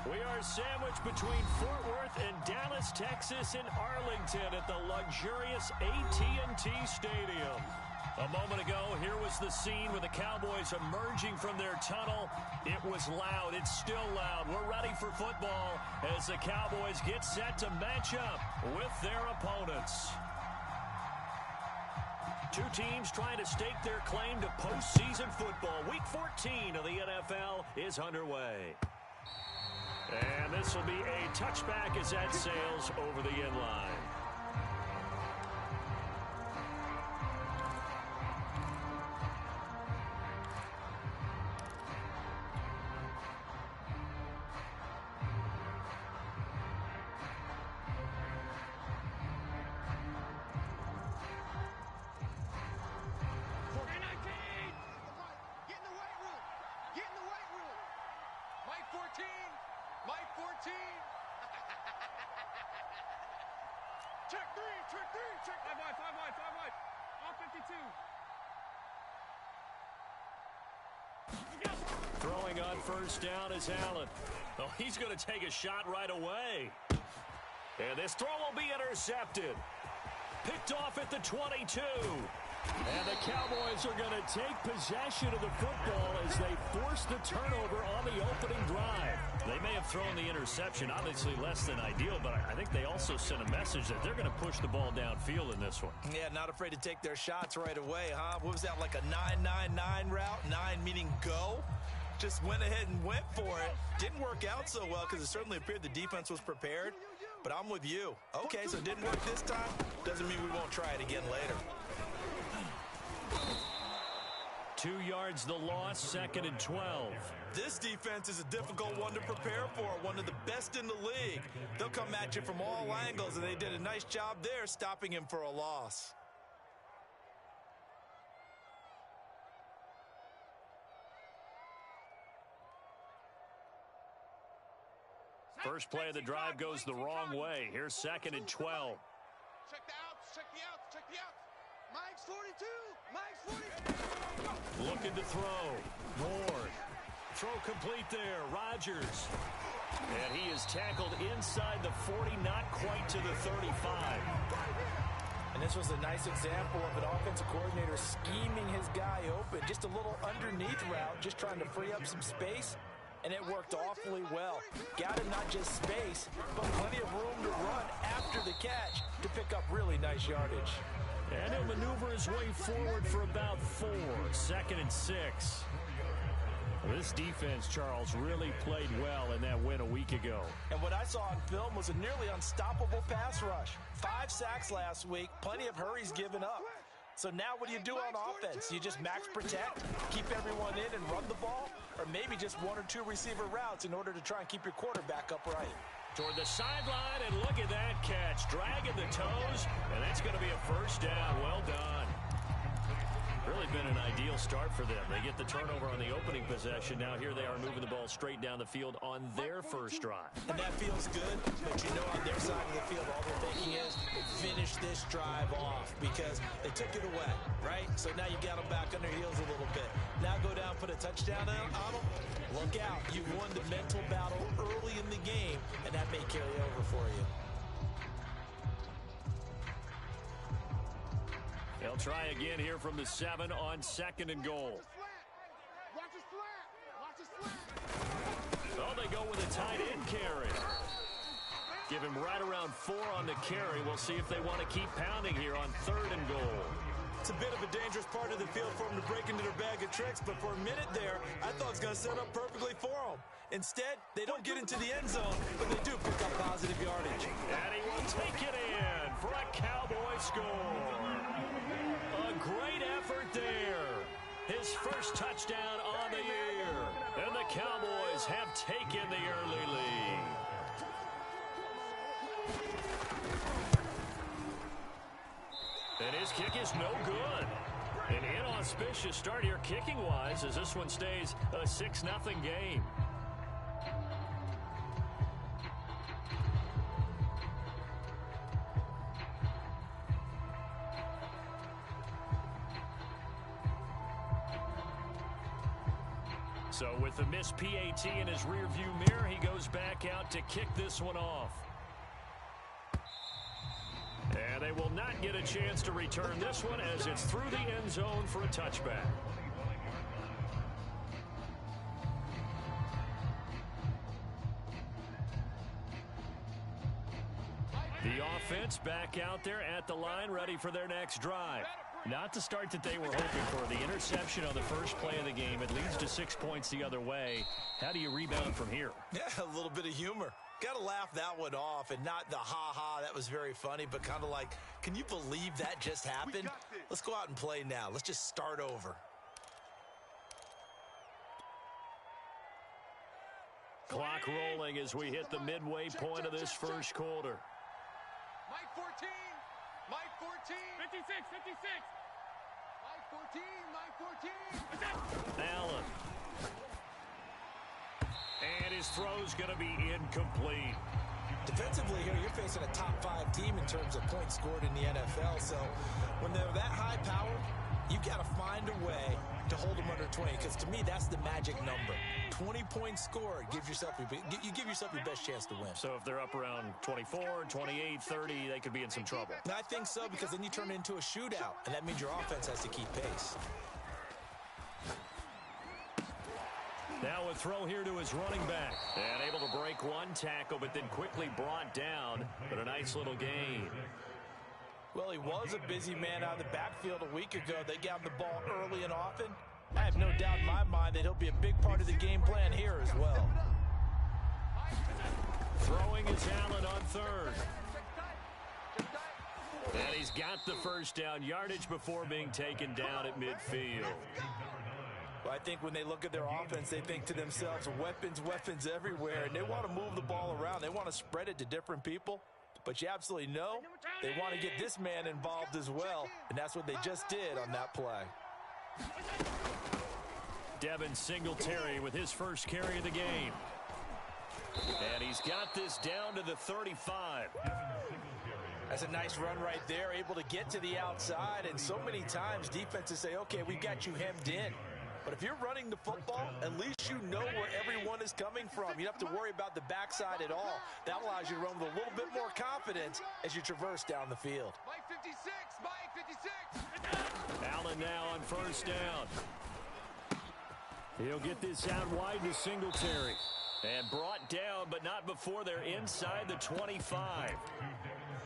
We are sandwiched between Fort Worth and Dallas, Texas in Arlington at the luxurious AT&T Stadium. A moment ago, here was the scene with the Cowboys emerging from their tunnel. It was loud. It's still loud. We're ready for football as the Cowboys get set to match up with their opponents. Two teams trying to stake their claim to postseason football. Week 14 of the NFL is underway. And this will be a touchback as that sails over the end line. Throwing on first down is Allen. Oh, he's going to take a shot right away. And this throw will be intercepted. Picked off at the 22. And the Cowboys are going to take possession of the football as they force the turnover on the opening drive. They may have thrown the interception, obviously less than ideal, but I think they also sent a message that they're going to push the ball downfield in this one. Yeah, not afraid to take their shots right away, huh? What was that, like a 9-9-9 route? 9 meaning go? Just went ahead and went for it. Didn't work out so well because it certainly appeared the defense was prepared. But I'm with you. Okay, so it didn't work this time. Doesn't mean we won't try it again later. 2 yards the loss, 2nd and 12. This defense is a difficult one to prepare for, one of the best in the league. They'll come at you from all angles, and they did a nice job there stopping him for a loss. First play of the drive goes the wrong way. Here's 2nd and 12. Check the outs, check the outs, check the outs. Mike's 42, Mike's 42. Looking to throw. Ward. Throw complete there. Rodgers. And he is tackled inside the 40, not quite to the 35. And this was a nice example of an offensive coordinator scheming his guy open. Just a little underneath route, just trying to free up some space. And it worked awfully well. Got him not just space, but plenty of room to run after the catch to pick up really nice yardage. And he'll maneuver his way forward for about 4. 2nd and 6. This defense, Charles, really played well in that win a week ago. And what I saw on film was a nearly unstoppable pass rush. 5 sacks last week, plenty of hurries given up. So now what do you do on offense? You just max protect, keep everyone in and run the ball, or maybe just 1 or 2 receiver routes in order to try and keep your quarterback upright. Toward the sideline, and look at that catch. Dragging the toes, and that's going to be a first down. Well done. Really been an ideal start for them. They get the turnover on the opening possession. Now here they are moving the ball straight down the field on their first drive. And that feels good, but you know on their side of the field all they're thinking is finish this drive off because they took it away, right? So now you got them back on their heels a little bit. Now go down, put a touchdown on them. Look out. You've won the mental battle early in the game, and that may carry over for you. They'll try again here from the 7 on 2nd and goal. Watch his flat. Watch his flat. Oh, they go with a tight end carry. Give him right around 4 on the carry. We'll see if they want to keep pounding here on 3rd and goal. It's a bit of a dangerous part of the field for them to break into their bag of tricks, but for a minute there, I thought it was going to set up perfectly for them. Instead, they don't get into the end zone, but they do pick up positive yardage. And he will take it in for a Cowboy score. A great effort there. His first touchdown on the year. And the Cowboys have taken the early lead. And his kick is no good. An inauspicious start here kicking-wise as this one stays a 6-0 game. So with the missed PAT in his rearview mirror, he goes back out to kick this one off. And they will not get a chance to return this one as it's through the end zone for a touchback. The offense back out there at the line, ready for their next drive. Not the start that they were hoping for. The interception on the first play of the game. It leads to 6 points the other way. How do you rebound from here? Yeah, a little bit of humor. Got to laugh that one off, and not the ha-ha, that was very funny, but kind of like, can you believe that just happened? Let's go out and play now. Let's just start over. Clock rolling as we hit the midway point of this first quarter. Mike 14. Mike 14. 56, 56. Mike 14. Mike 14. Allen. And his throw's going to be incomplete. Defensively here, you're facing a top 5 team in terms of points scored in the NFL. So when they're that high powered, you've got to find a way to hold them under 20, because to me, that's the magic number. 20 points scored, you give yourself your best chance to win. So if they're up around 24, 28, 30, they could be in some trouble. And I think so, because then you turn it into a shootout, and that means your offense has to keep pace. Now a throw here to his running back. And able to break one tackle, but then quickly brought down. But a nice little gain. Well, he was a busy man out of the backfield a week ago. They got him the ball early and often. I have no doubt in my mind that he'll be a big part of the game plan here as well. Throwing is Allen on third. And he's got the first down, yardage before being taken down at midfield. Well, I think when they look at their offense, they think to themselves, weapons, weapons everywhere, and they want to move the ball around. They want to spread it to different people. But you absolutely know they want to get this man involved as well, and that's what they just did on that play. Devin Singletary with his first carry of the game. And he's got this down to the 35. That's a nice run right there, able to get to the outside, and so many times defenses say, okay, we've got you hemmed in. But if you're running the football, at least you know where everyone is coming from. You don't have to worry about the backside at all. That allows you to run with a little bit more confidence as you traverse down the field. Mike 56. Mike 56. Allen now on first down. He'll get this out wide to Singletary. And brought down, but not before they're inside the 25.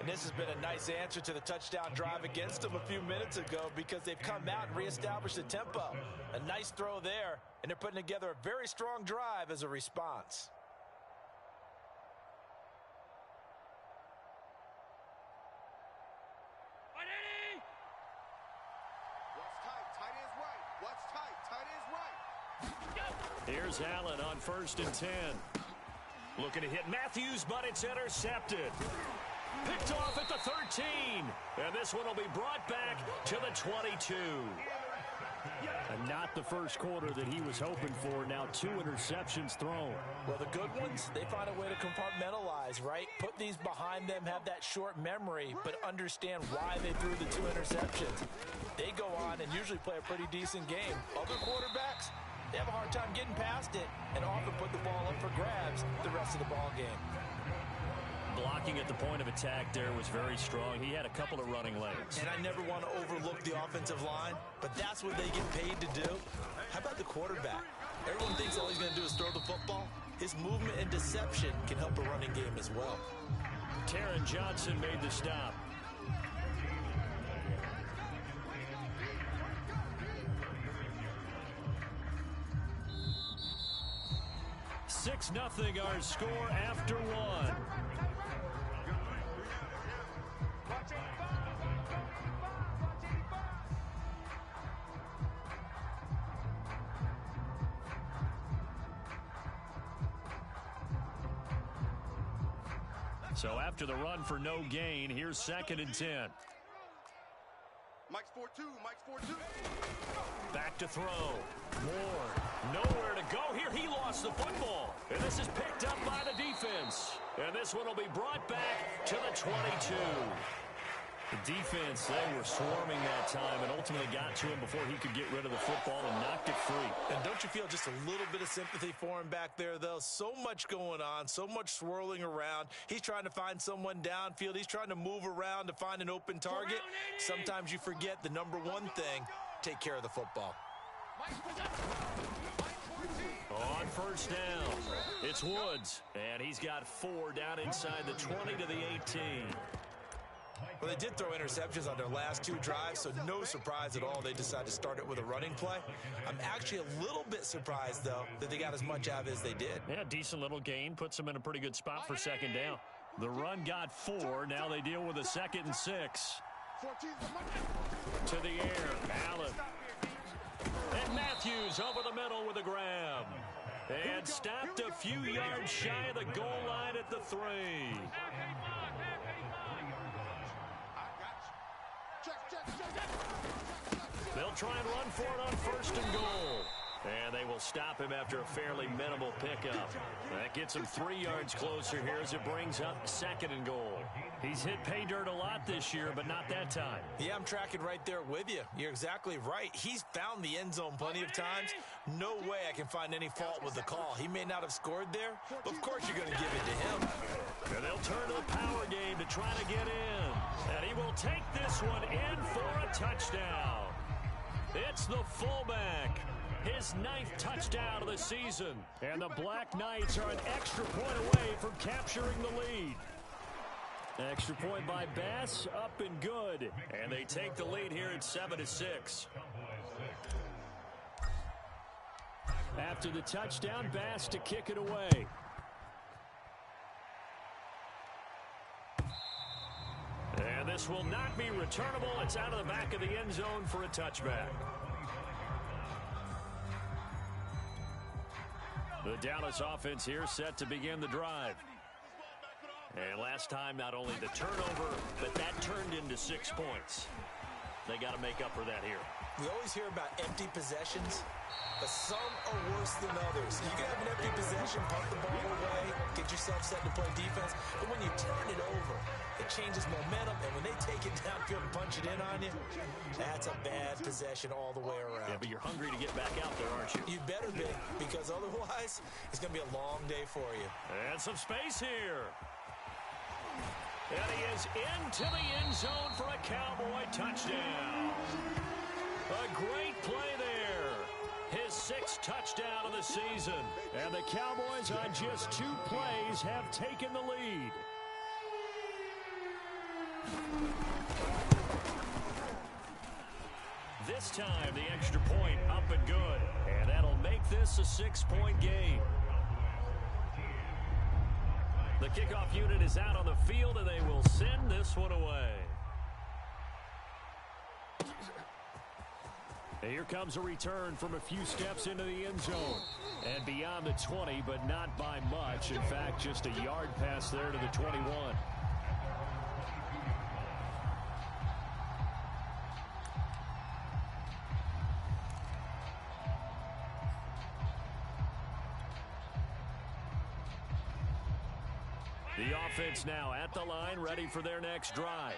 And this has been a nice answer to the touchdown drive against them a few minutes ago, because they've come out and reestablished the tempo. A nice throw there, and they're putting together a very strong drive as a response. What's tight? Tight is right. What's tight? Tight is right. Here's Allen on first and 10. Looking to hit Matthews, but it's intercepted. Picked off at the 13. And this one will be brought back to the 22. And not the first quarter that he was hoping for. Now 2 interceptions thrown. Well, the good ones, they find a way to compartmentalize, right? Put these behind them, have that short memory, but understand why they threw the 2 interceptions. They go on and usually play a pretty decent game. Other quarterbacks, they have a hard time getting past it and often put the ball up for grabs the rest of the ball game. Blocking at the point of attack there was very strong. He had a couple of running lanes. And I never want to overlook the offensive line, but that's what they get paid to do. How about the quarterback? Everyone thinks all he's going to do is throw the football. His movement and deception can help a running game as well. Taron Johnson made the stop. Six nothing our score after one. So after the run for no gain, here's 2nd and 10. Mike's 4-2. Mike's 4-2. Back to throw. Ward, nowhere to go here. He lost the football. And this is picked up by the defense. And this one will be brought back to the 22. The defense, they were swarming that time and ultimately got to him before he could get rid of the football and knocked it free. And don't you feel just a little bit of sympathy for him back there, though? So much going on, so much swirling around. He's trying to find someone downfield. He's trying to move around to find an open target. Sometimes you forget the number one thing, take care of the football. On first down, it's Woods, and he's got 4 down inside the 20 to the 18. Well, they did throw interceptions on their last 2 drives, so no surprise at all they decided to start it with a running play. I'm actually a little bit surprised, though, that they got as much out of it as they did. Yeah, decent little gain. Puts them in a pretty good spot for second down. The run got 4. Now they deal with a 2nd and 6. To the air, Allen. And Matthews over the middle with a grab. And stopped a few yards shy of the goal line at the 3. They'll try and run for it on first and goal. And they will stop him after a fairly minimal pickup. That gets him 3 yards closer here as it brings up 2nd and goal. He's hit pay dirt a lot this year, but not that time. Yeah, I'm tracking right there with you. You're exactly right. He's found the end zone plenty of times. No way I can find any fault with the call. He may not have scored there, but of course you're going to give it to him. And they'll turn to the power game to try to get in. And he will take this one in for a touchdown. It's the fullback. His 9th touchdown of the season. And the Black Knights are an extra point away from capturing the lead. Extra point by Bass, up and good. And they take the lead here at 7-6. After the touchdown, Bass to kick it away. And this will not be returnable. It's out of the back of the end zone for a touchback. The Dallas offense here set to begin the drive. And last time, not only the turnover, but that turned into 6 points. They got to make up for that here. We always hear about empty possessions, but some are worse than others. You can have an empty possession, punt the ball away, get yourself set to play defense, but when you turn it over, it changes momentum, and when they take it downfield and punch it in on you, that's a bad possession all the way around. Yeah, but you're hungry to get back out there, aren't you? You better be, because otherwise, it's going to be a long day for you. And some space here. And he is into the end zone for a Cowboy touchdown. A great play there. His 6th touchdown of the season. And the Cowboys on just 2 plays have taken the lead. This time the extra point up and good. And that'll make this a 6-point game. The kickoff unit is out on the field, and they will send this one away. Here comes a return from a few steps into the end zone. And beyond the 20, but not by much. In fact, just a yard pass there to the 21. The offense now at the line, ready for their next drive.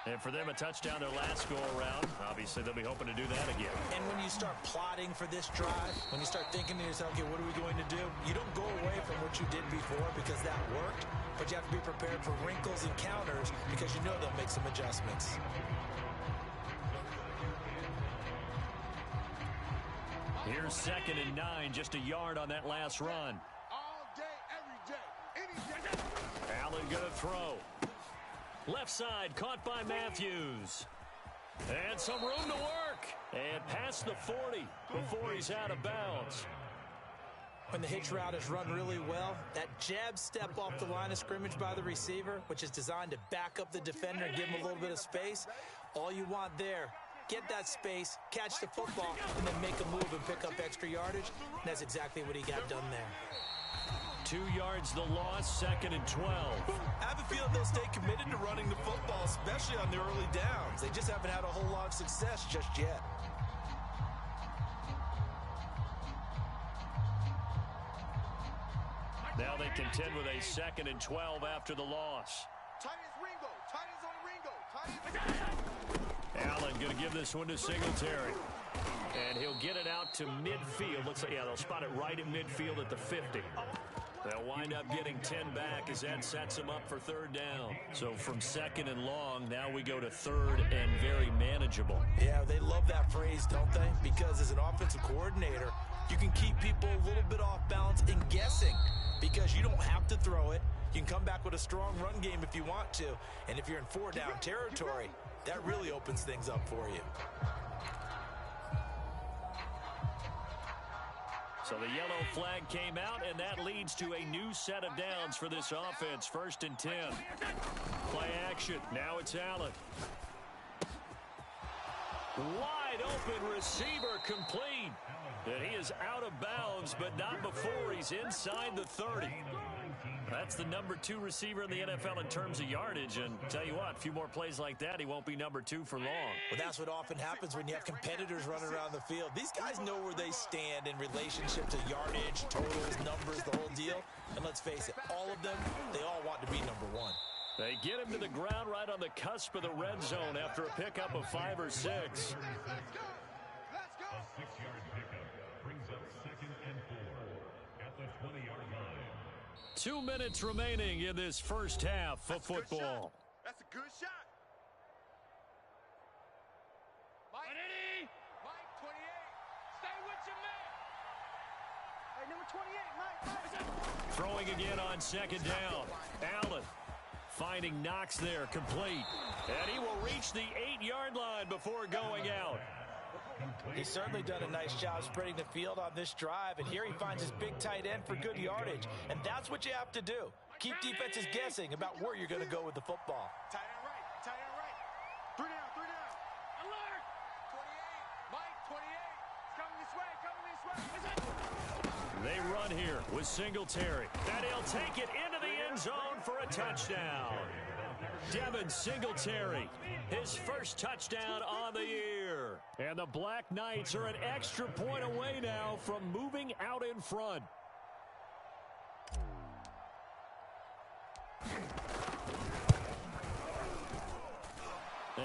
And for them, a touchdown their last go-around. Obviously, they'll be hoping to do that again. And when you start plotting for this drive, when you start thinking to yourself, okay, what are we going to do? You don't go away from what you did before because that worked, but you have to be prepared for wrinkles and counters because you know they'll make some adjustments. Here's 2nd and 9, just a yard on that last run. All day, every day, any day. Allen gonna throw. Left side, caught by Matthews. And some room to work. And past the 40 before he's out of bounds. When the hitch route is run really well, that jab step off the line of scrimmage by the receiver, which is designed to back up the defender and give him a little bit of space, all you want there, get that space, catch the football, and then make a move and pick up extra yardage. And that's exactly what he got done there. 2 yards the loss, 2nd and 12. I have a feeling they'll stay committed to running the football, especially on the early downs. They just haven't had a whole lot of success just yet. Now they contend with a 2nd and 12 after the loss. Tight as Ringo. Tight as on Ringo. Allen going to give this one to Singletary. And he'll get it out to midfield. Looks like, yeah, they'll spot it right at midfield at the 50. They'll wind up getting 10 back as that sets them up for third down. So from second and long, now we go to third and very manageable. Yeah, they love that phrase, don't they? Because as an offensive coordinator, you can keep people a little bit off balance and guessing because you don't have to throw it. You can come back with a strong run game if you want to. And if you're in four-down territory, that really opens things up for you. So the yellow flag came out, and that leads to a new set of downs for this offense. 1st and 10. Play action. Now it's Allen. Wide open receiver complete. And he is out of bounds, but not before he's inside the 30. That's the number 2 receiver in the NFL in terms of yardage. And tell you what, a few more plays like that, he won't be number 2 for long. Well, that's what often happens when you have competitors running around the field. These guys know where they stand in relationship to yardage, totals, numbers, the whole deal. And let's face it, all of them, they all want to be number 1. They get him to the ground right on the cusp of the red zone after a pickup of 5 or 6. Let's go. 6-yard pickup brings up 2nd and 4 at the 20-yard line. 2 minutes remaining in this first half of football. That's a good shot. Mike, Mike, 28. Stay with your man. Hey, number 28, Mike. Throwing again on 2nd down. Allen finding Knox there, complete. And he will reach the 8-yard line before going out. He's certainly done a nice job spreading the field on this drive, and here he finds his big tight end for good yardage. And that's what you have to do. Keep defenses guessing about where you're going to go with the football. Tight end right, tight end right. 3 down. Alert! 28, Mike, 28. It's coming this way, They run here with Singletary. And he'll take it into the end zone for a touchdown. Devin Singletary, his first touchdown on the year. And the Black Knights are an extra point away now from moving out in front.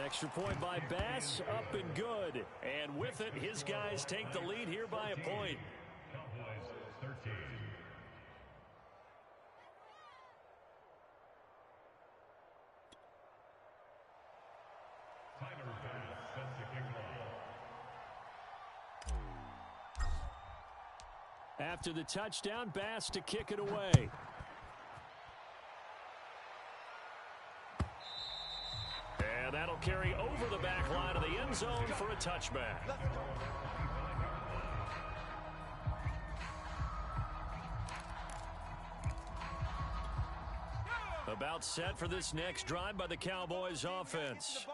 Extra point by Bass, up and good. And with it, his guys take the lead here by a point. Cowboys 13. Tyler Bass sets the kickoff. After the touchdown, Bass to kick it away. And that'll carry over the back line of the end zone for a touchback. About set for this next drive by the Cowboys offense.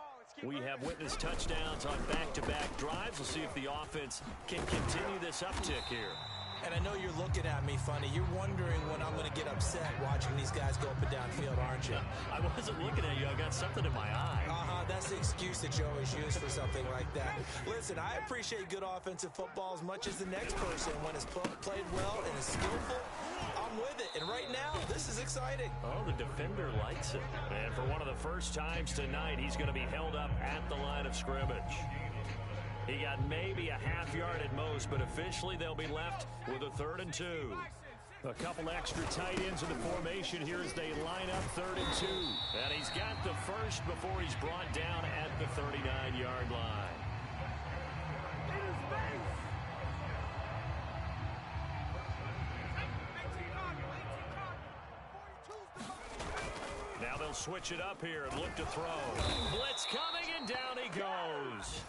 We have witnessed touchdowns on back-to-back drives. We'll see if the offense can continue this uptick here. And I know you're looking at me funny. You're wondering when I'm going to get upset watching these guys go up and down field, aren't you? I wasn't looking at you. I got something in my eye. That's the excuse that you always use for something like that. Listen, I appreciate good offensive football as much as the next person. When it's played well and is skillful, I'm with it. And right now, this is exciting. Oh, the defender likes it. And for one of the first times tonight, he's going to be held up at the line of scrimmage. He got maybe a half yard at most, but officially they'll be left with a 3rd and 2. A couple extra tight ends in the formation here as they line up 3rd and 2. And he's got the first before he's brought down at the 39-yard line. Now they'll switch it up here and look to throw. Blitz coming, and down he goes.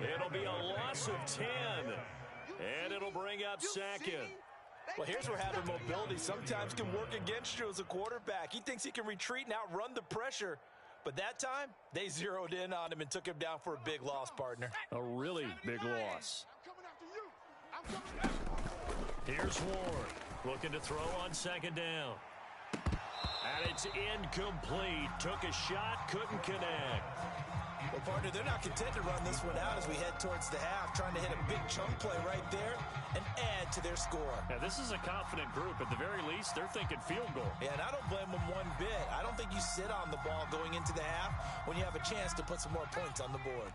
It'll be a loss of 10, and it'll bring up 2nd. Well, here's where having mobility sometimes can work against you as a quarterback. He thinks he can retreat and outrun the pressure. But that time, they zeroed in on him and took him down for a big loss, partner. A really big loss. I'm coming after you. Here's Ward looking to throw on 2nd down. And it's incomplete. Took a shot, couldn't connect. Well, partner, they're not content to run this one out as we head towards the half, trying to hit a big chunk play right there and add to their score. Now, this is a confident group. At the very least, they're thinking field goal. Yeah, and I don't blame them one bit. I don't think you sit on the ball going into the half when you have a chance to put some more points on the board.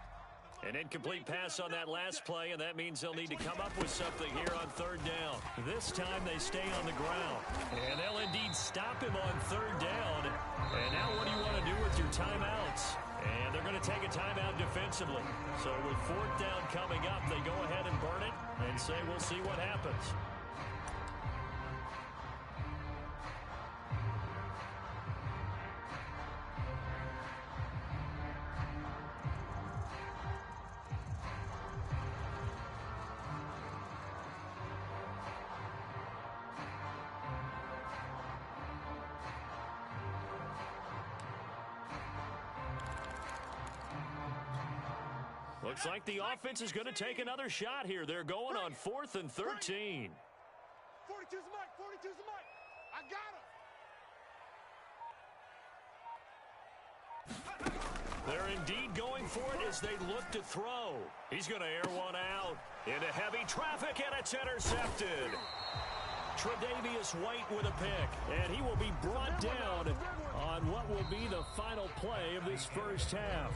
An incomplete pass on that last play, and that means they'll need to come up with something here on third down. This time they stay on the ground, and they'll indeed stop him on third down. And now what do you want to do with your timeouts? And they're going to take a timeout defensively. So with fourth down coming up, they go ahead and burn it and say we'll see what happens. Looks like the offense is going to take another shot here. They're going on 4th and 13. 42's the mic. 42's the mic. I got him. They're indeed going for it as they look to throw. He's going to air one out into heavy traffic, and it's intercepted. Tre'Davious White with a pick, and he will be brought down on what will be the final play of this first half.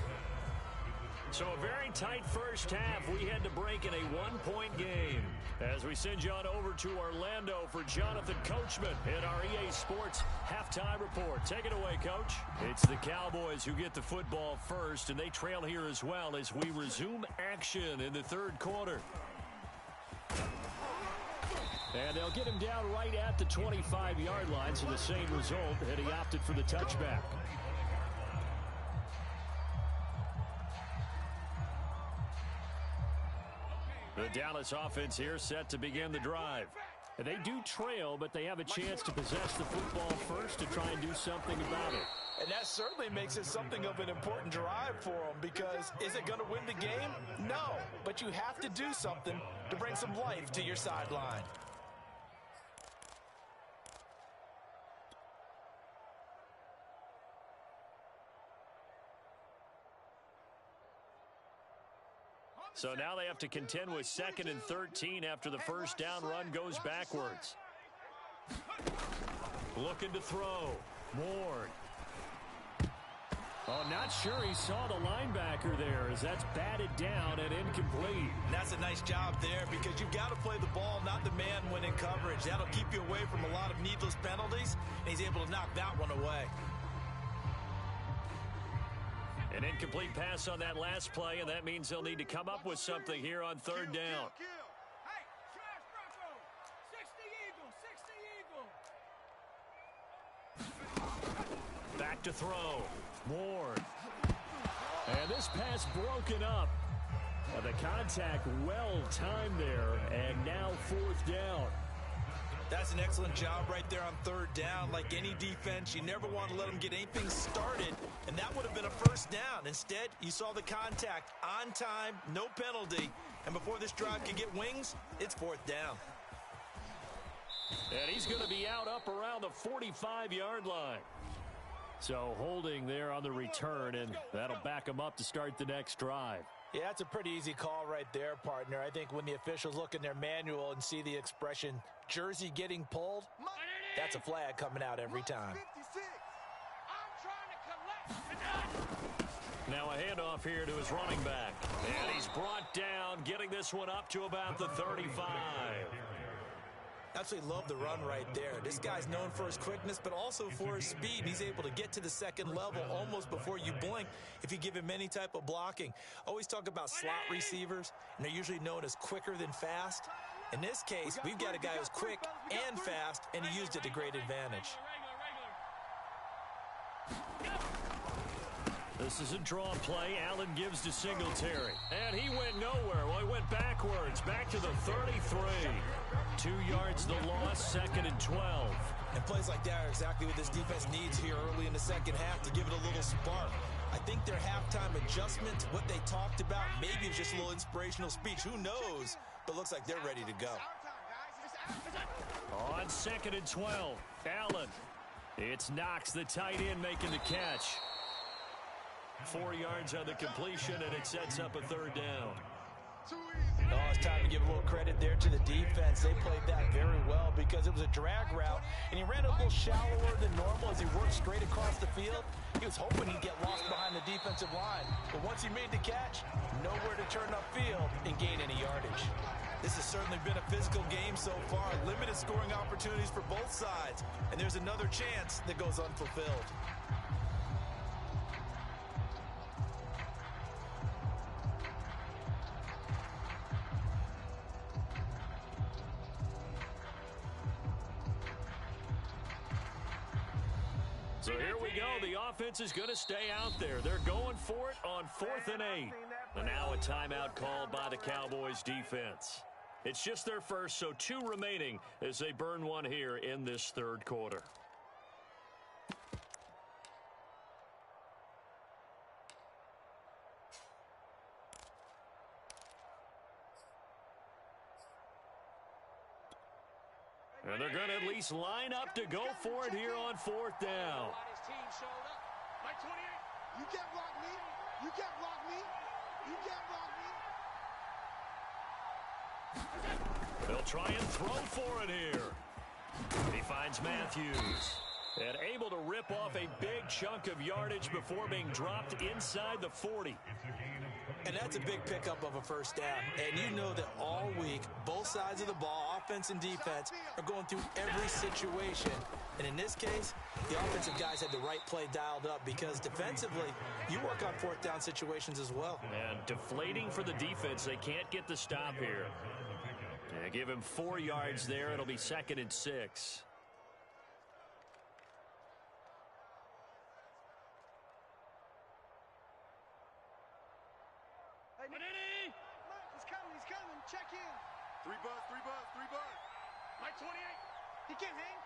So a very tight first half. We had to break in a one-point game. As we send you on over to Orlando for Jonathan Coachman in our EA Sports halftime report. Take it away, Coach. It's the Cowboys who get the football first, and they trail here as well as we resume action in the third quarter. And they'll get him down right at the 25-yard line, so the same result, and he opted for the touchback. The Dallas offense here set to begin the drive. They do trail, but they have a chance to possess the football first to try and do something about it. And that certainly makes it something of an important drive for them, because is it going to win the game? No, but you have to do something to bring some life to your sideline. So now they have to contend with 2nd and 13 after the first down run goes backwards. Looking to throw. Ward. Oh, not sure he saw the linebacker there as that's batted down and incomplete. And that's a nice job there, because you've got to play the ball, not the man when in coverage. That'll keep you away from a lot of needless penalties, and he's able to knock that one away. An incomplete pass on that last play, and that means they'll need to come up with something here on third down. Hey, Trash Bronco, 60 Eagle. Back to throw. Ward. And this pass broken up. The contact well timed there, and now fourth down. That's an excellent job right there on third down. Like any defense, you never want to let them get anything started, and that would have been a first down. Instead, you saw the contact on time, no penalty, and before this drive can get wings, it's fourth down. And he's going to be out up around the 45-yard line. So holding there on the return, and that'll back him up to start the next drive. Yeah, that's a pretty easy call right there, partner. I think when the officials look in their manual and see the expression, jersey getting pulled, that's a flag coming out every time. 56. I'm trying to collect. Now a handoff here to his running back. And he's brought down, getting this one up to about the 35. Absolutely love the run right there. This guy's known for his quickness, but also for his speed. He's able to get to the second level almost before you blink if you give him any type of blocking. Always talk about slot receivers, and they're usually known as quicker than fast. In this case, we've got a guy who's quick and fast, and he used it to great advantage. This is a draw play. Allen gives to Singletary. And he went nowhere. Well, he went backwards. Back to the 33. 2 yards the loss, 2nd and 12. And plays like that are exactly what this defense needs here early in the second half to give it a little spark. I think their halftime adjustment, what they talked about, maybe it's just a little inspirational speech. Who knows? But looks like they're ready to go. On 2nd and 12, Allen. It's Knox, the tight end, making the catch. 4 yards on the completion, and it sets up a third down. Oh, it's time to give a little credit there to the defense. They played that very well because it was a drag route, and he ran a little shallower than normal as he worked straight across the field. He was hoping he'd get lost behind the defensive line, but once he made the catch, nowhere to turn upfield and gain any yardage. This has certainly been a physical game so far. Limited scoring opportunities for both sides, and there's another chance that goes unfulfilled. So here we go. The offense is going to stay out there. They're going for it on 4th and 8. And now a timeout called by the Cowboys defense. It's just their first, so 2 remaining as they burn one here in this third quarter. And they're going to at least line up to go for it here on 4th down. You can't block me. You can't block me. You can't block me. They'll try and throw for it here. He finds Matthews. And able to rip off a big chunk of yardage before being dropped inside the 40. And that's a big pickup of a first down. And you know that all week, both sides of the ball, offense and defense, are going through every situation. And in this case, the offensive guys had the right play dialed up because defensively, you work on 4th down situations as well. And deflating for the defense. They can't get the stop here. Yeah, give him 4 yards there. It'll be 2nd and 6. He's coming. He's coming. Check in. 3 bus. Mike 28. He can't hang.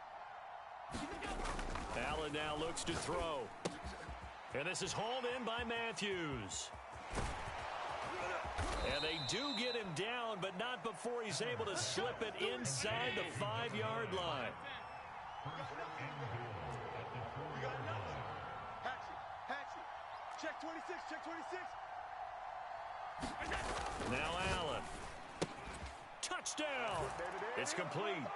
Allen now looks to throw. And this is hauled in by Matthews. And they do get him down, but not before he's able to slip it inside the 5-yard line. Hatchet. Check 26. Now Allen. Touchdown. It's complete.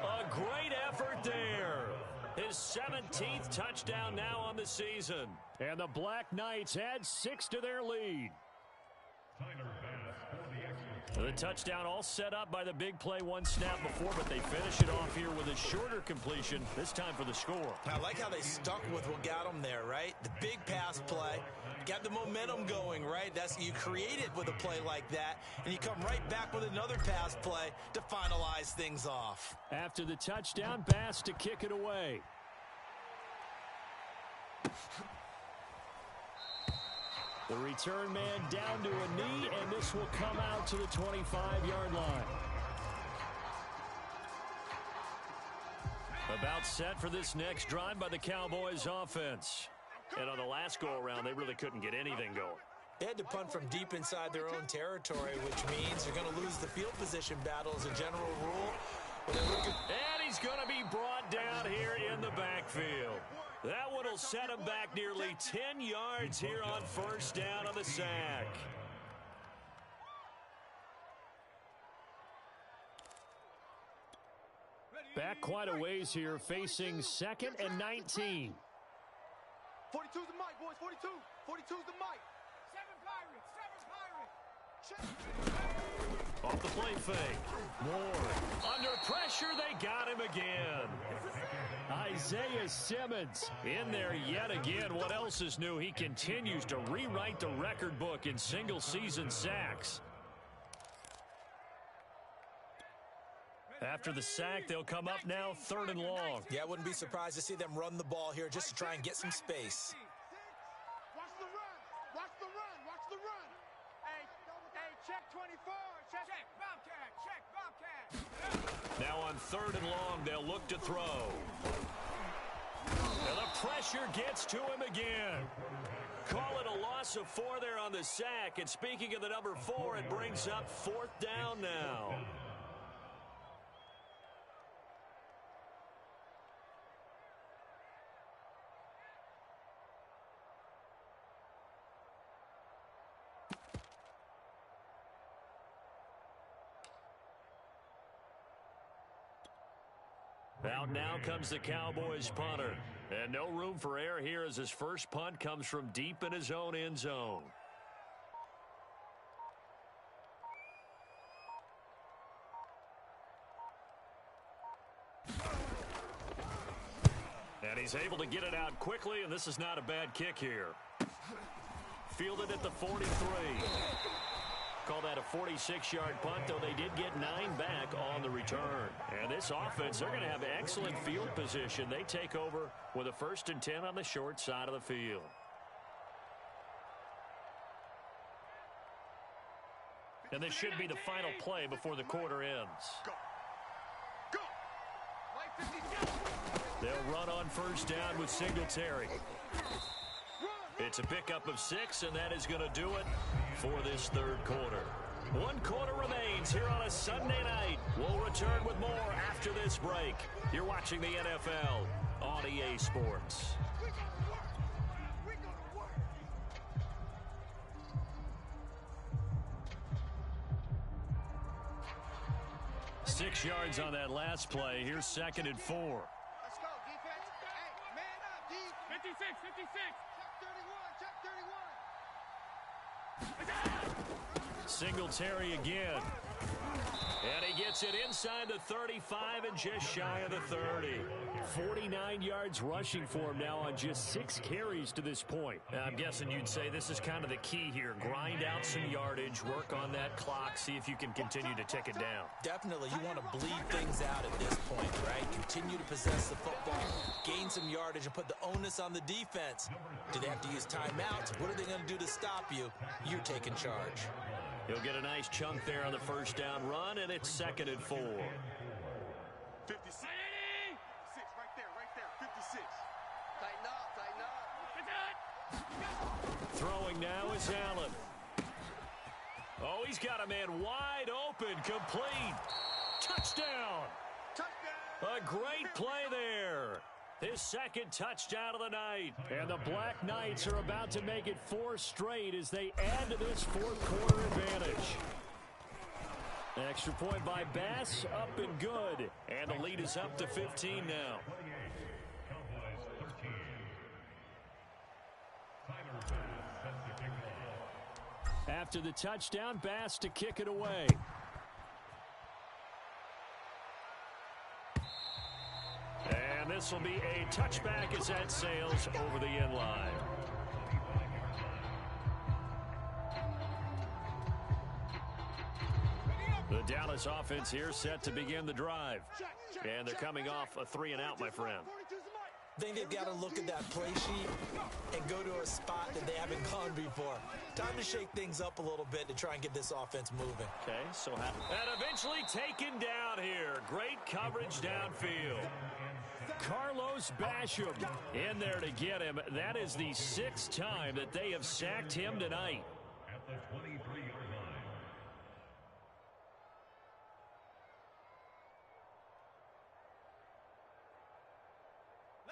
A great effort there. His 17th touchdown now on the season. And the Black Knights add 6 to their lead. The touchdown all set up by the big play 1 snap before, but they finish it off here with a shorter completion, this time for the score. I like how they stuck with what got them there, right? The big pass play, got the momentum going, right? You create it with a play like that, and you come right back with another pass play to finalize things off. After the touchdown, Bass to kick it away. The return man down to a knee, and this will come out to the 25-yard line. About set for this next drive by the Cowboys offense. And on the last go-around, they really couldn't get anything going. They had to punt from deep inside their own territory, which means they're going to lose the field position battle as a general rule. And he's going to be brought down here in the backfield. That one will set him back nearly 10 yards here on 1st down on the sack. Back quite a ways here, facing 2nd and 19. 42's the mic, boys. 42. 42's the mic. 7 Pirates. Off the play fake. Moore. Under pressure, they got him again. Isaiah Simmons in there yet again. What else is new? He continues to rewrite the record book in single-season sacks. After the sack, they'll come up now 3rd and long. Yeah, I wouldn't be surprised to see them run the ball here just to try and get some space. Watch the run. Watch the run. Watch the run. Hey, check 24. Check Bobcat. Check Bobcat. Now on 3rd and long, they'll look to throw. And the pressure gets to him again. Call it a loss of 4 there on the sack. And speaking of the number 4, it brings up 4th down now. Out now comes the Cowboys punter. And no room for error here as his first punt comes from deep in his own end zone. And he's able to get it out quickly, and this is not a bad kick here. Fielded at the 43. Call that a 46-yard punt, though they did get 9 back on the return. And this offense, they're going to have excellent field position. They take over with a 1st and 10 on the short side of the field. And this should be the final play before the quarter ends. Go. Play 52. They'll run on 1st down with Singletary. It's a pickup of 6, and that is going to do it for this 3rd quarter. 1 quarter remains here on a Sunday night. We'll return with more after this break. You're watching the NFL on EA Sports. We gonna work. 6 yards on that last play. Here's 2nd and 4. Let's go, defense. Hey, man up, D. 56. Check 31. Singletary again. And he gets it inside the 35 and just shy of the 30. 49 yards rushing for him now on just 6 carries to this point. I'm guessing you'd say this is kind of the key here. Grind out some yardage, work on that clock, see if you can continue to tick it down. Definitely, you want to bleed things out at this point, right? Continue to possess the football, gain some yardage, and put the onus on the defense. Do they have to use timeouts? What are they going to do to stop you? You're taking charge. He'll get a nice chunk there on the 1st down run, and it's 2nd and 4. 56. 56, right there. 56. Tighten up. Throwing now is Allen. Oh, he's got a man wide open, complete. Touchdown. A great play there. His 2nd touchdown of the night. And the Black Knights are about to make it 4 straight as they add to this 4th quarter advantage. Extra point by Bass, up and good. And the lead is up to 15 now. After the touchdown, Bass to kick it away. And this will be a touchback as that sails over the end line. The Dallas offense here set to begin the drive. And they're coming off a 3-and-out, my friend. I think they've got to look at that play sheet and go to a spot that they haven't gone before. Time to shake things up a little bit to try and get this offense moving. Okay, so and eventually taken down here. Great coverage downfield. Carlos Basham in there to get him. That is the 6th time that they have sacked him tonight. At the 23-yard line.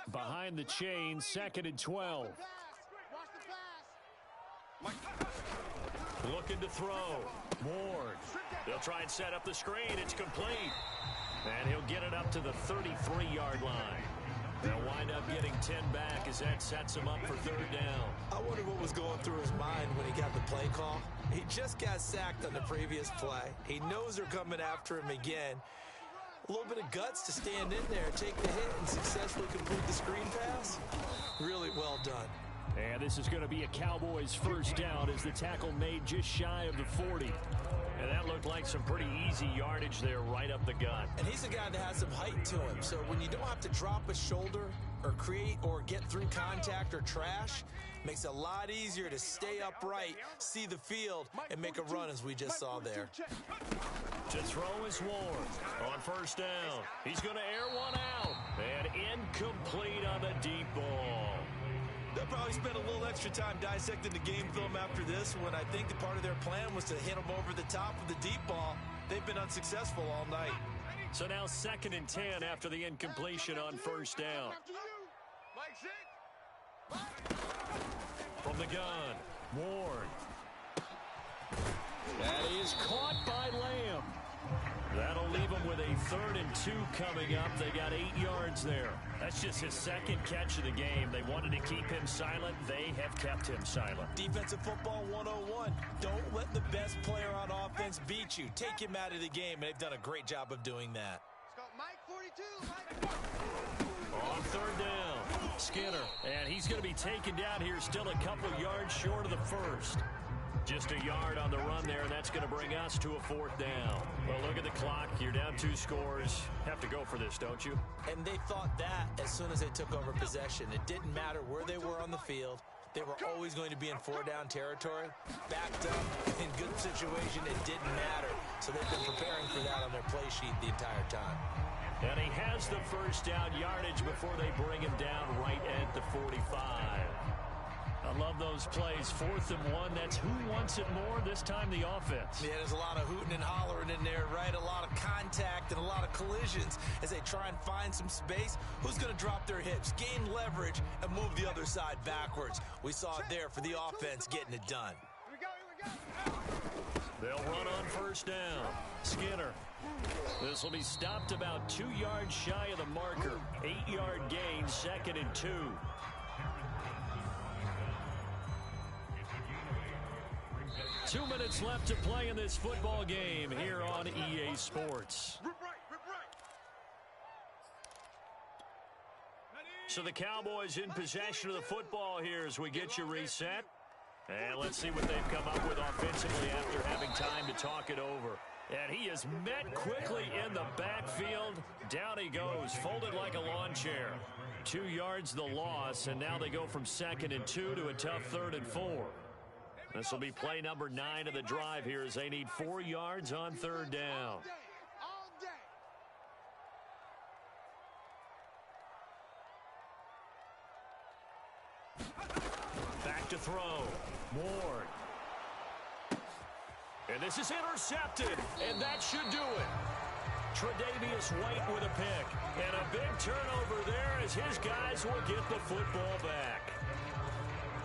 Behind the chain, 2nd and 12. Watch the pass. Looking to throw. Ward. They'll try and set up the screen. It's complete. And he'll get it up to the 33-yard line. They'll wind up getting 10 back as that sets him up for 3rd down. I wonder what was going through his mind when he got the play call. He just got sacked on the previous play. He knows they're coming after him again. A little bit of guts to stand in there, take the hit, and successfully complete the screen pass. Really well done. And this is going to be a Cowboys 1st down as the tackle made just shy of the 40. And that looked like some pretty easy yardage there right up the gut. And he's a guy that has some height to him. So when you don't have to drop a shoulder or create or get through contact or trash, makes it a lot easier to stay upright, see the field, and make a run as we just saw there. To throw is Ward on 1st down. He's going to air one out. And incomplete on the deep ball. They'll probably spend a little extra time dissecting the game film after this when I think that part of their plan was to hit them over the top of the deep ball. They've been unsuccessful all night. So now 2nd and 10 after the incompletion on 1st down. From the gun, Ward. That is caught by Lamb. That'll leave him with a 3rd and 2 coming up. They got 8 yards there. That's just his second catch of the game. They wanted to keep him silent. They have kept him silent. Defensive football 101. Don't let the best player on offense beat you. Take him out of the game, and they've done a great job of doing that. Let's go, Mike 42, Mike. On third down, Skinner. And he's going to be taken down here, still a couple yards short of the first. Just a yard on the run there, and that's going to bring us to a 4th down. Well, look at the clock. You're down 2 scores. Have to go for this, don't you? And they thought that as soon as they took over possession. It didn't matter where they were on the field. They were always going to be in 4-down territory. Backed up, in good situation, it didn't matter. So they've been preparing for that on their play sheet the entire time. And he has the first down yardage before they bring him down right at the 45. I love those plays. 4th and 1. That's who wants it more, this time the offense. Yeah, there's a lot of hooting and hollering in there, right? A lot of contact and a lot of collisions as they try and find some space. Who's going to drop their hips, gain leverage, and move the other side backwards? We saw it there for the offense getting it done. Here we go. They'll run on first down. Skinner. This will be stopped about 2 yards shy of the marker. 8-yard gain, 2nd and 2. 2 minutes left to play in this football game here on EA Sports. So the Cowboys in possession of the football here as we get you reset. And let's see what they've come up with offensively after having time to talk it over. And he is met quickly in the backfield. Down he goes, folded like a lawn chair. 2 yards the loss, and now they go from 2nd and 2 to a tough 3rd and 4. This will be play number 9 of the drive here as they need 4 yards on 3rd down. All day. Back to throw. Ward. And this is intercepted, and that should do it. Tre'Davious White with a pick. And a big turnover there as his guys will get the football back.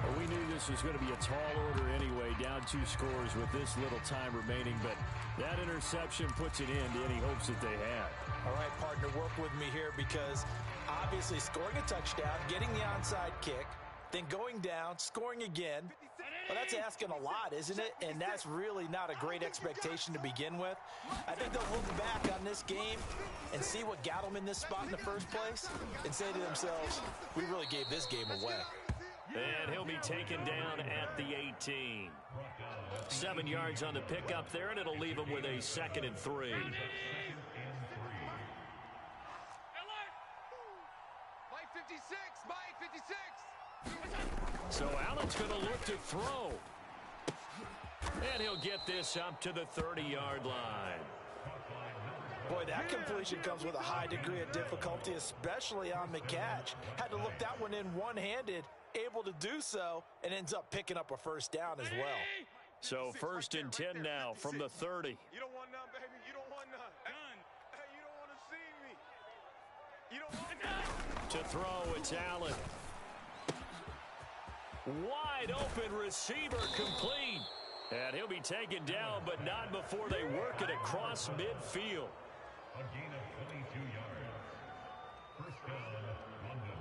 Well, we knew this was going to be a tall order anyway, down 2 scores with this little time remaining, but that interception puts an end to any hopes that they had. All right, partner, work with me here because obviously scoring a touchdown, getting the onside kick, then going down, scoring again. Well, that's asking a lot, isn't it? And that's really not a great expectation to begin with. I think they'll look back on this game and see what got them in this spot in the first place and say to themselves, we really gave this game away. And he'll be taken down at the 18. 7 yards on the pickup there, and it'll leave him with a 2nd and 3. Mike 56, Mike 56. So Allen's going to look to throw. And he'll get this up to the 30-yard line. Boy, that completion comes with a high degree of difficulty, especially on the catch. Had to look that one in one-handed, able to do so, and ends up picking up a first down as well. So 1st and 10 now from the 30. You don't want none, baby. You don't want none. Hey, you don't want to see me. You don't want none. To throw, it's Allen. Wide open receiver complete. And he'll be taken down, but not before they work it across midfield. A gain of 22 yards. First down, London.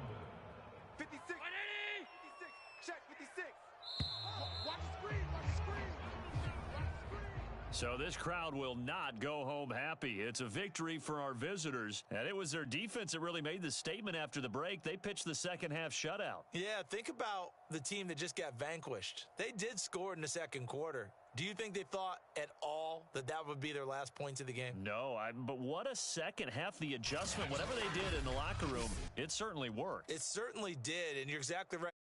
56. 56. Check 56. Watch the screen. Watch the screen. Watch the screen. So this crowd will not go home happy. It's a victory for our visitors, and it was their defense that really made the statement after the break. They pitched the second-half shutout. Yeah, think about the team that just got vanquished. They did score in the second quarter. Do you think they thought at all that that would be their last points of the game? No, but what a second half. The adjustment, whatever they did in the locker room, it certainly worked. It certainly did, and you're exactly right.